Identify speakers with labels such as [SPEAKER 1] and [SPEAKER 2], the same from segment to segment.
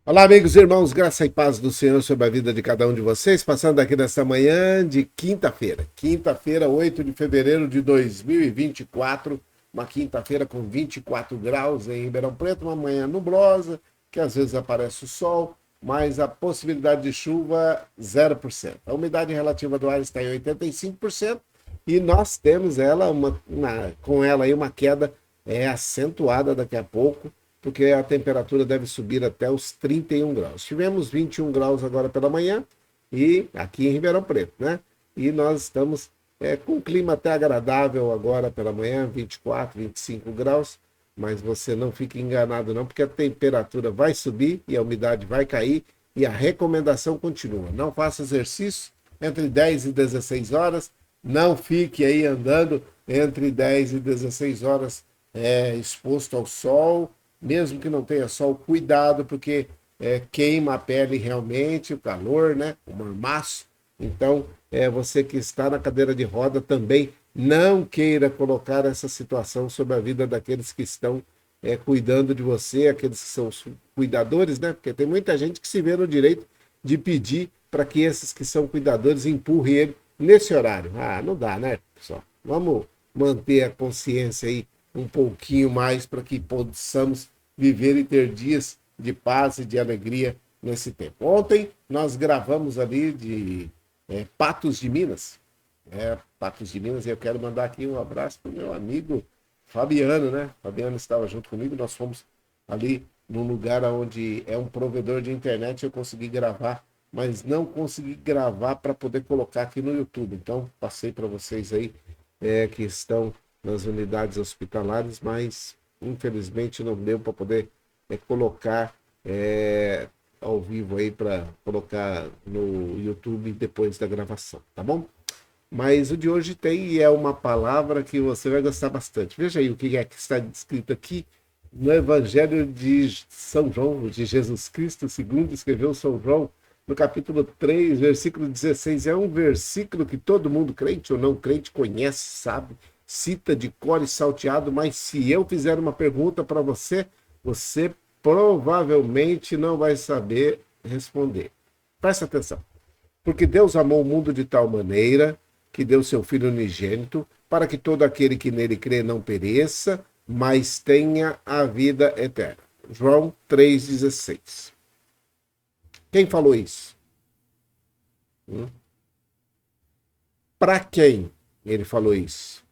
[SPEAKER 1] Olá, amigos e irmãos, graça e paz do Senhor sobre a vida de cada um de vocês, passando aqui nesta manhã de quinta-feira, 8 de fevereiro de 2024, uma quinta-feira com 24 graus em Ribeirão Preto, uma manhã nublosa, que às vezes aparece o sol, mas a possibilidade de chuva 0%. A umidade relativa do ar está em 85% e nós temos ela com ela aí uma queda acentuada daqui a pouco, porque a temperatura deve subir até os 31 graus. Tivemos 21 graus agora pela manhã, e aqui em Ribeirão Preto, né? E nós estamos com um clima até agradável agora pela manhã, 24, 25 graus, mas você não fique enganado não, porque a temperatura vai subir e a umidade vai cair, e a recomendação continua. Não faça exercício entre 10 e 16 horas, não fique aí andando entre 10 e 16 horas exposto ao sol, mesmo que não tenha sol, cuidado, porque queima a pele realmente, o calor, né? O mormaço. Então, você que está na cadeira de roda também não queira colocar essa situação sobre a vida daqueles que estão cuidando de você, aqueles que são os cuidadores, né? Porque tem muita gente que se vê no direito de pedir para que esses que são cuidadores empurrem ele nesse horário. Ah, não dá, né, pessoal? Vamos manter a consciência aí um pouquinho mais para que possamos viver e ter dias de paz e de alegria nesse tempo. Ontem nós gravamos ali de Patos de Minas. Patos de Minas, e eu quero mandar aqui um abraço para o meu amigo Fabiano, né? Fabiano estava junto comigo, nós fomos ali num lugar onde é um provedor de internet, eu consegui gravar, mas não consegui gravar para poder colocar aqui no YouTube. Então, passei para vocês aí que estão nas unidades hospitalares, mas infelizmente não deu para poder colocar ao vivo aí, para colocar no YouTube depois da gravação, tá bom? Mas o de hoje tem uma palavra que você vai gostar bastante. Veja aí o que está escrito aqui no Evangelho de São João, de Jesus Cristo, segundo escreveu São João, no capítulo 3, versículo 16. É um versículo que todo mundo, crente ou não crente, conhece, sabe, cita de cor e salteado, mas se eu fizer uma pergunta para você, você provavelmente não vai saber responder. Presta atenção. Porque Deus amou o mundo de tal maneira que deu seu Filho unigênito, para que todo aquele que nele crê não pereça, mas tenha a vida eterna. João 3,16. Quem falou isso? Para quem ele falou isso?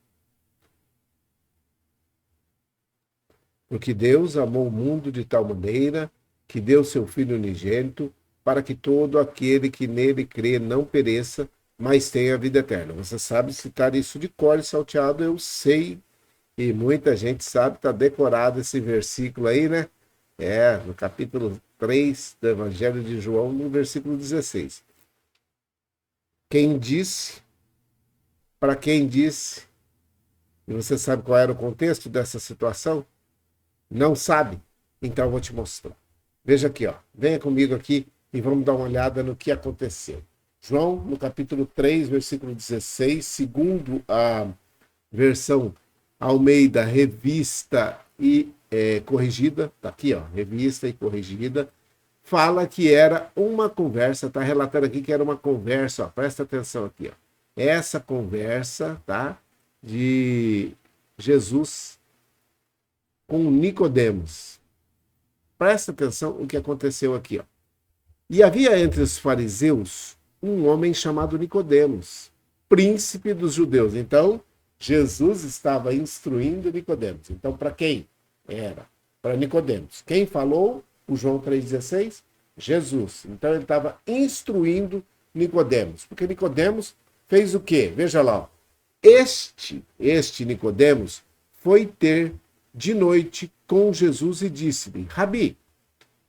[SPEAKER 1] Porque Deus amou o mundo de tal maneira que deu seu Filho unigênito, para que todo aquele que nele crê não pereça, mas tenha a vida eterna. Você sabe citar isso de cor e salteado, eu sei, e muita gente sabe, está decorado esse versículo aí, né? No capítulo 3 do Evangelho de João, no versículo 16. Quem disse, para quem disse, e você sabe qual era o contexto dessa situação? Não sabe? Então eu vou te mostrar. Veja aqui, ó. Venha comigo aqui e vamos dar uma olhada no que aconteceu. João, no capítulo 3, versículo 16, segundo a versão Almeida, revista e corrigida, tá aqui, ó, revista e corrigida, fala que era uma conversa, tá relatando aqui que era uma conversa, ó, presta atenção aqui, ó. Essa conversa, tá, de Jesus com Nicodemos. Presta atenção o que aconteceu aqui, ó. E havia entre os fariseus um homem chamado Nicodemos, príncipe dos judeus. Então, Jesus estava instruindo Nicodemos. Então, para quem era? Para Nicodemos. Quem falou? O João 3,16? Jesus. Então, ele estava instruindo Nicodemos. Porque Nicodemos fez o quê? Veja lá. Ó. Este Nicodemos foi ter de noite com Jesus e disse-lhe: Rabi,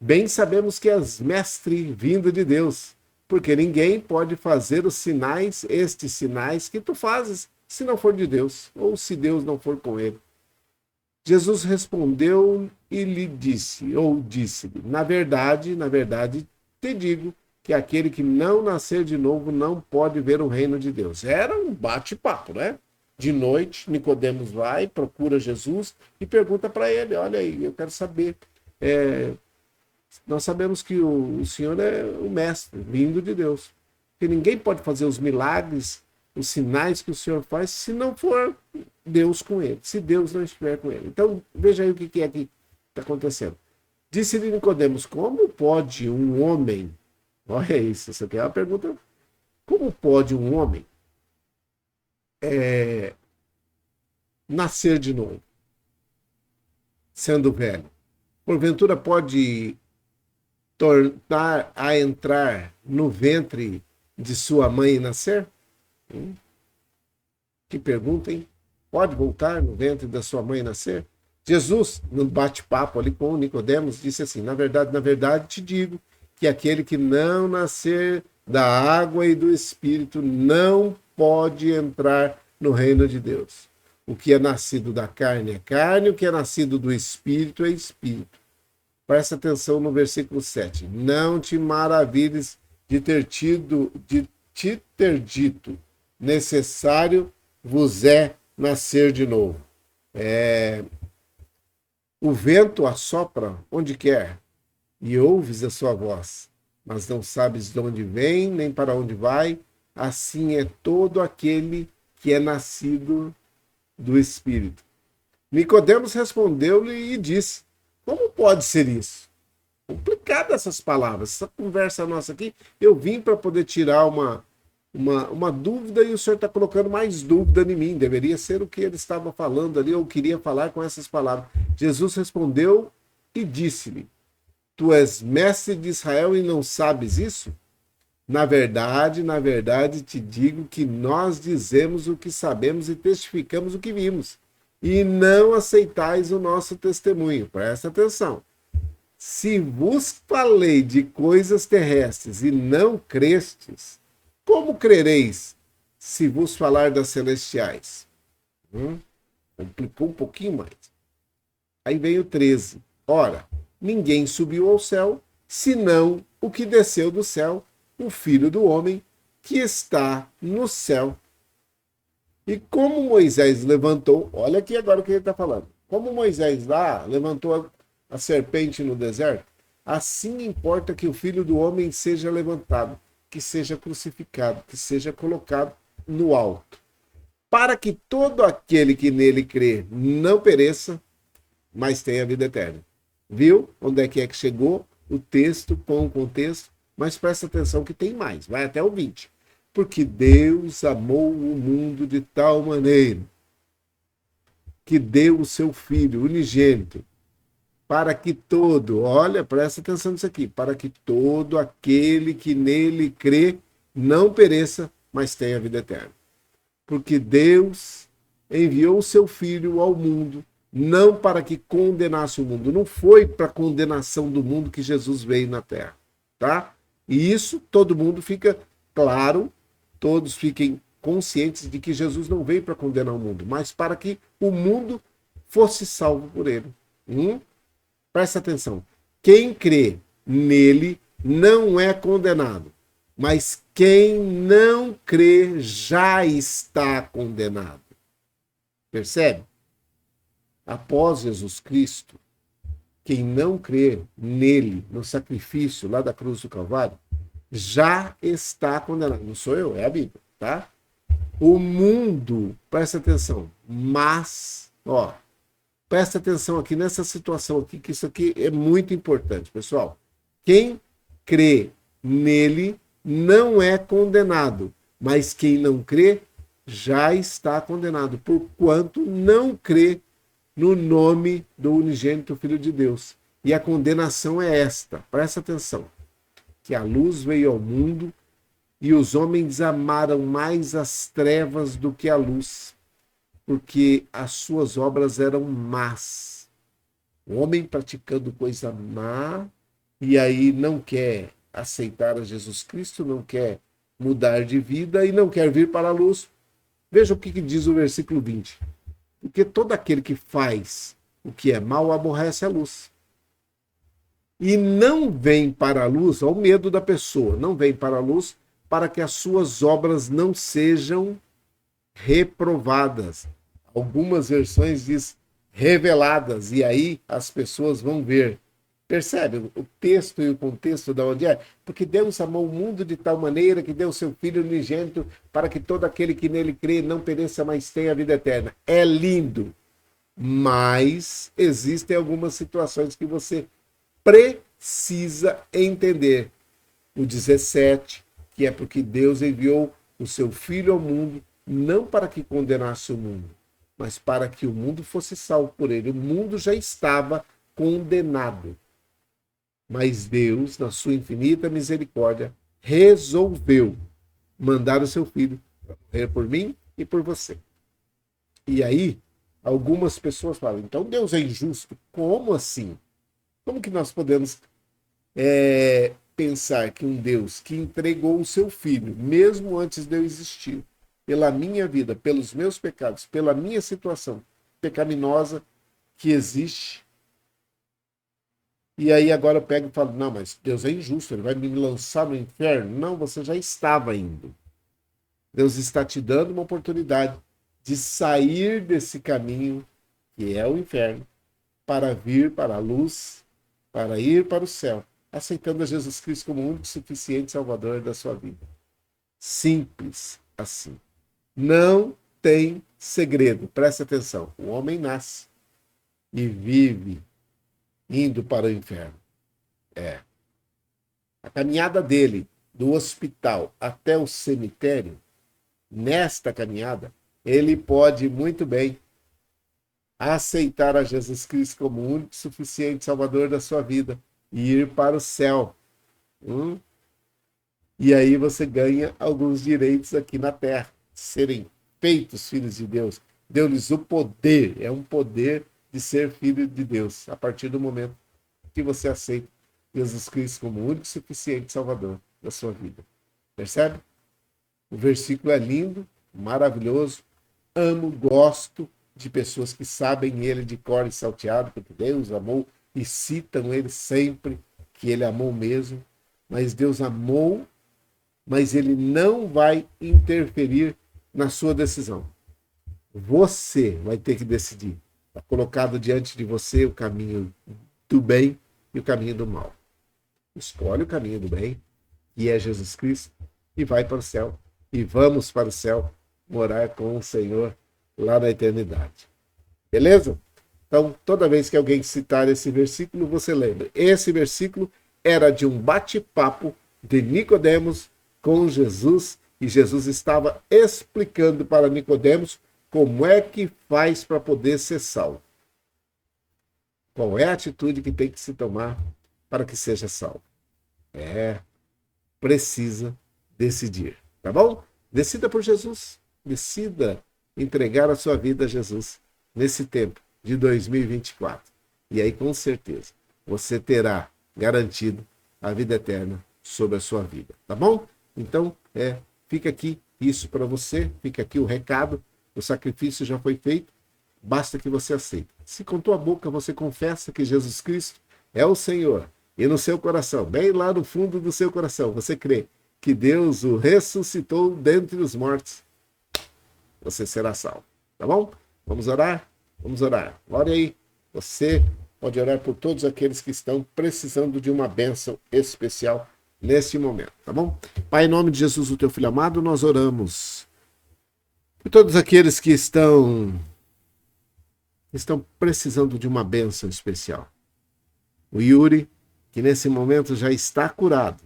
[SPEAKER 1] bem sabemos que és mestre vindo de Deus, porque ninguém pode fazer os sinais, estes sinais que tu fazes, se não for de Deus, ou se Deus não for com ele. Jesus respondeu e lhe disse, ou disse-lhe, na verdade, te digo que aquele que não nascer de novo não pode ver o reino de Deus. Era um bate-papo, né? De noite, Nicodemos vai, procura Jesus e pergunta para ele, olha aí, eu quero saber, Nós sabemos que o Senhor é o mestre, vindo de Deus. Porque ninguém pode fazer os milagres, os sinais que o Senhor faz, se não for Deus com ele, se Deus não estiver com ele. Então, veja aí o que é que está acontecendo. Disse-lhe Nicodemos, como pode um homem, olha isso, isso aqui é uma pergunta, como pode um homem nascer de novo, sendo velho? Porventura pode tornar a entrar no ventre de sua mãe e nascer? Que pergunta, hein? Pode voltar no ventre da sua mãe e nascer? Jesus, no bate-papo ali com o Nicodemos, disse assim, na verdade te digo que aquele que não nascer da água e do Espírito não pode entrar no reino de Deus. O que é nascido da carne é carne, o que é nascido do Espírito é Espírito. Presta atenção no versículo 7. Não te maravilhes de te ter dito, necessário vos é nascer de novo. O vento assopra onde quer, e ouves a sua voz, mas não sabes de onde vem, nem para onde vai. Assim é todo aquele que é nascido do Espírito. Nicodemos respondeu-lhe e disse, como pode ser isso? Complicado essas palavras. Essa conversa nossa aqui, eu vim para poder tirar uma dúvida e o senhor está colocando mais dúvida em mim. Deveria ser o que ele estava falando ali, ou queria falar com essas palavras. Jesus respondeu e disse-lhe, tu és mestre de Israel e não sabes isso? Na verdade, te digo que nós dizemos o que sabemos e testificamos o que vimos, e não aceitais o nosso testemunho. Presta atenção. Se vos falei de coisas terrestres e não crestes, como crereis se vos falar das celestiais? Complicou um pouquinho mais. Aí vem o 13. Ora, ninguém subiu ao céu, senão o que desceu do céu, o Filho do Homem, que está no céu. E como Moisés levantou, olha aqui agora o que ele está falando. Como Moisés lá levantou a serpente no deserto, assim importa que o Filho do Homem seja levantado, que seja crucificado, que seja colocado no alto, para que todo aquele que nele crê não pereça, mas tenha vida eterna. Viu onde é que chegou o texto com o contexto? Mas presta atenção que tem mais, vai até o 20. Porque Deus amou o mundo de tal maneira que deu o seu Filho unigênito, para que todo, olha, presta atenção nisso aqui, para que todo aquele que nele crê não pereça, mas tenha vida eterna. Porque Deus enviou o seu Filho ao mundo, não para que condenasse o mundo. Não foi para a condenação do mundo que Jesus veio na Terra, tá? E isso todo mundo fica claro, todos fiquem conscientes de que Jesus não veio para condenar o mundo, mas para que o mundo fosse salvo por ele. Presta atenção. Quem crê nele não é condenado, mas quem não crê já está condenado. Percebe? Após Jesus Cristo, quem não crê nele, no sacrifício lá da cruz do Calvário, já está condenado. Não sou eu, é a Bíblia, tá? O mundo, presta atenção, mas, presta atenção aqui nessa situação aqui, que isso aqui é muito importante, pessoal. Quem crê nele não é condenado, mas quem não crê já está condenado, porquanto não crê no nome do unigênito Filho de Deus. E a condenação é esta, presta atenção, que a luz veio ao mundo e os homens amaram mais as trevas do que a luz, porque as suas obras eram más. O homem praticando coisa má e aí não quer aceitar a Jesus Cristo, não quer mudar de vida e não quer vir para a luz. Veja o que diz o versículo 20. Porque todo aquele que faz o que é mal aborrece a luz. E não vem para a luz, ao medo da pessoa, não vem para a luz para que as suas obras não sejam reprovadas. Algumas versões diz reveladas, e aí as pessoas vão ver Percebe o texto e o contexto de onde é? Porque Deus amou o mundo de tal maneira que deu seu Filho unigênito para que todo aquele que nele crê não pereça, mas tenha a vida eterna. É lindo, mas existem algumas situações que você precisa entender. O 17, que é porque Deus enviou o seu Filho ao mundo, não para que condenasse o mundo, mas para que o mundo fosse salvo por ele. O mundo já estava condenado. Mas Deus, na sua infinita misericórdia, resolveu mandar o seu filho morrer por mim e por você. E aí, algumas pessoas falam, então Deus é injusto. Como assim? Como que nós podemos pensar que um Deus que entregou o seu filho, mesmo antes de eu existir, pela minha vida, pelos meus pecados, pela minha situação pecaminosa que existe, e aí agora eu pego e falo, não, mas Deus é injusto, ele vai me lançar no inferno? Não, você já estava indo. Deus está te dando uma oportunidade de sair desse caminho, que é o inferno, para vir para a luz, para ir para o céu, aceitando a Jesus Cristo como o único suficiente Salvador da sua vida. Simples assim. Não tem segredo, preste atenção. O homem nasce e vive indo para o inferno. A caminhada dele do hospital até o cemitério, nesta caminhada, ele pode muito bem aceitar a Jesus Cristo como o único suficiente Salvador da sua vida e ir para o céu. E aí você ganha alguns direitos aqui na terra, serem feitos filhos de Deus. Deu-lhes o poder, é um poder de ser filho de Deus, a partir do momento que você aceita Jesus Cristo como o único suficiente Salvador da sua vida. Percebe? O versículo é lindo, maravilhoso. Amo, gosto de pessoas que sabem ele de cor e salteado, porque Deus amou e citam ele sempre, que ele amou mesmo. Mas Deus amou, mas ele não vai interferir na sua decisão. Você vai ter que decidir. Está colocado diante de você o caminho do bem e o caminho do mal. Escolhe o caminho do bem, que é Jesus Cristo, e vai para o céu. E vamos para o céu morar com o Senhor lá na eternidade. Beleza? Então, toda vez que alguém citar esse versículo, você lembra. Esse versículo era de um bate-papo de Nicodemos com Jesus, e Jesus estava explicando para Nicodemos como é que faz para poder ser salvo. Qual é a atitude que tem que se tomar para que seja salvo? Precisa decidir, tá bom? Decida por Jesus, decida entregar a sua vida a Jesus nesse tempo de 2024. E aí, com certeza, você terá garantido a vida eterna sobre a sua vida, tá bom? Então, fica aqui isso para você, fica aqui o recado, o sacrifício já foi feito, basta que você aceite. Se com tua boca você confessa que Jesus Cristo é o Senhor, e no seu coração, bem lá no fundo do seu coração, você crê que Deus o ressuscitou dentre os mortos, você será salvo, tá bom? Vamos orar? Vamos orar. Ore aí. Você pode orar por todos aqueles que estão precisando de uma bênção especial nesse momento, tá bom? Pai, em nome de Jesus, o teu filho amado, nós oramos por todos aqueles que estão precisando de uma bênção especial. O Yuri, que nesse momento já está curado.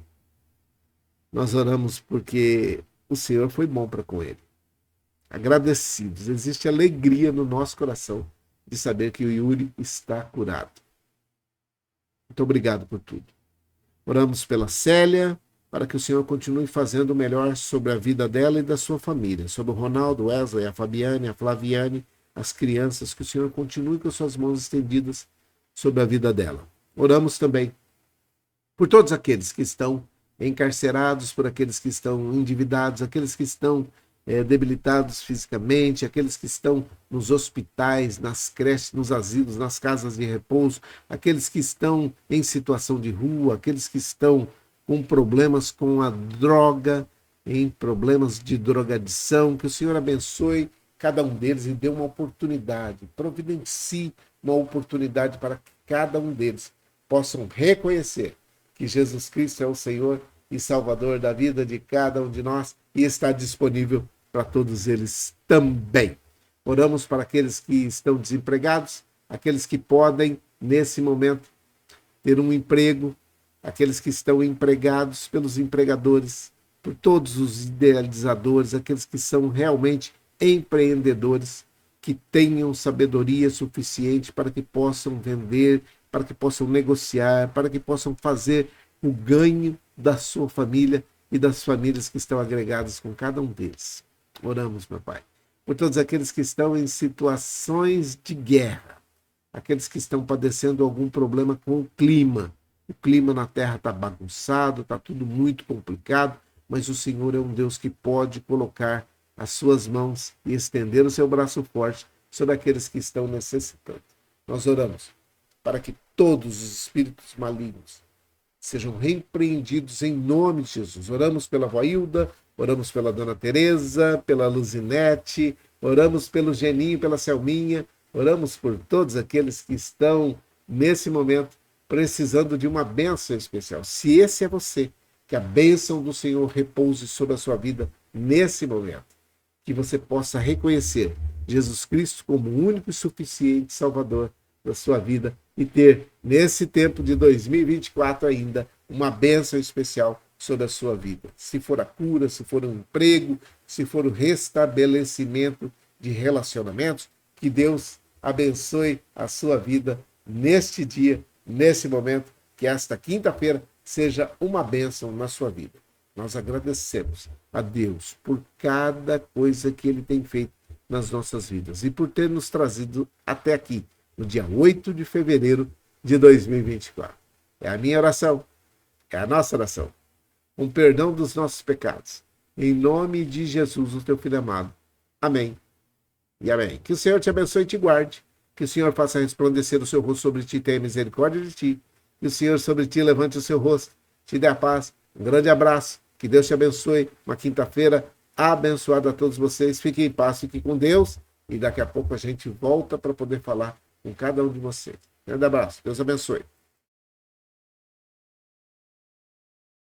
[SPEAKER 1] Nós oramos porque o Senhor foi bom para com ele. Agradecidos, existe alegria no nosso coração de saber que o Yuri está curado. Muito obrigado por tudo. Oramos pela Célia, para que o Senhor continue fazendo o melhor sobre a vida dela e da sua família, sobre o Ronaldo, Wesley, a Fabiane, a Flaviane, as crianças, que o Senhor continue com suas mãos estendidas sobre a vida dela. Oramos também por todos aqueles que estão encarcerados, por aqueles que estão endividados, aqueles que estão debilitados fisicamente, aqueles que estão nos hospitais, nas creches, nos asilos, nas casas de repouso, aqueles que estão em situação de rua, aqueles que estão com problemas com a droga, em problemas de drogadição, que o Senhor abençoe cada um deles e dê uma oportunidade, providencie uma oportunidade para que cada um deles possam reconhecer que Jesus Cristo é o Senhor e Salvador da vida de cada um de nós e está disponível para todos eles também. Oramos para aqueles que estão desempregados, aqueles que podem, nesse momento, ter um emprego, aqueles que estão empregados pelos empregadores, por todos os idealizadores, aqueles que são realmente empreendedores, que tenham sabedoria suficiente para que possam vender, para que possam negociar, para que possam fazer o ganho da sua família e das famílias que estão agregadas com cada um deles. Oramos, meu Pai, por todos aqueles que estão em situações de guerra, aqueles que estão padecendo algum problema com o clima. O clima na Terra está bagunçado, está tudo muito complicado, mas o Senhor é um Deus que pode colocar as suas mãos e estender o seu braço forte sobre aqueles que estão necessitando. Nós oramos para que todos os espíritos malignos sejam repreendidos em nome de Jesus. Oramos pela avó Hilda, oramos pela dona Tereza, pela Luzinete, oramos pelo Geninho, pela Selminha, oramos por todos aqueles que estão, nesse momento, precisando de uma bênção especial. Se esse é você, que a bênção do Senhor repouse sobre a sua vida nesse momento. Que você possa reconhecer Jesus Cristo como o único e suficiente Salvador da sua vida e ter, nesse tempo de 2024 ainda, uma bênção especial sobre a sua vida. Se for a cura, se for um emprego, se for o restabelecimento de relacionamentos, que Deus abençoe a sua vida neste dia, nesse momento, que esta quinta-feira seja uma bênção na sua vida. Nós agradecemos a Deus por cada coisa que Ele tem feito nas nossas vidas e por ter nos trazido até aqui, no dia 8 de fevereiro de 2024. É a minha oração, é a nossa oração. Um perdão dos nossos pecados. Em nome de Jesus, o teu Filho amado. Amém e amém. Que o Senhor te abençoe e te guarde. Que o Senhor faça resplandecer o seu rosto sobre ti e tenha misericórdia de ti. Que o Senhor sobre ti levante o seu rosto, te dê a paz. Um grande abraço. Que Deus te abençoe. Uma quinta-feira abençoada a todos vocês. Fiquem em paz, fiquem com Deus. E daqui a pouco a gente volta para poder falar com cada um de vocês. Um grande abraço. Deus abençoe.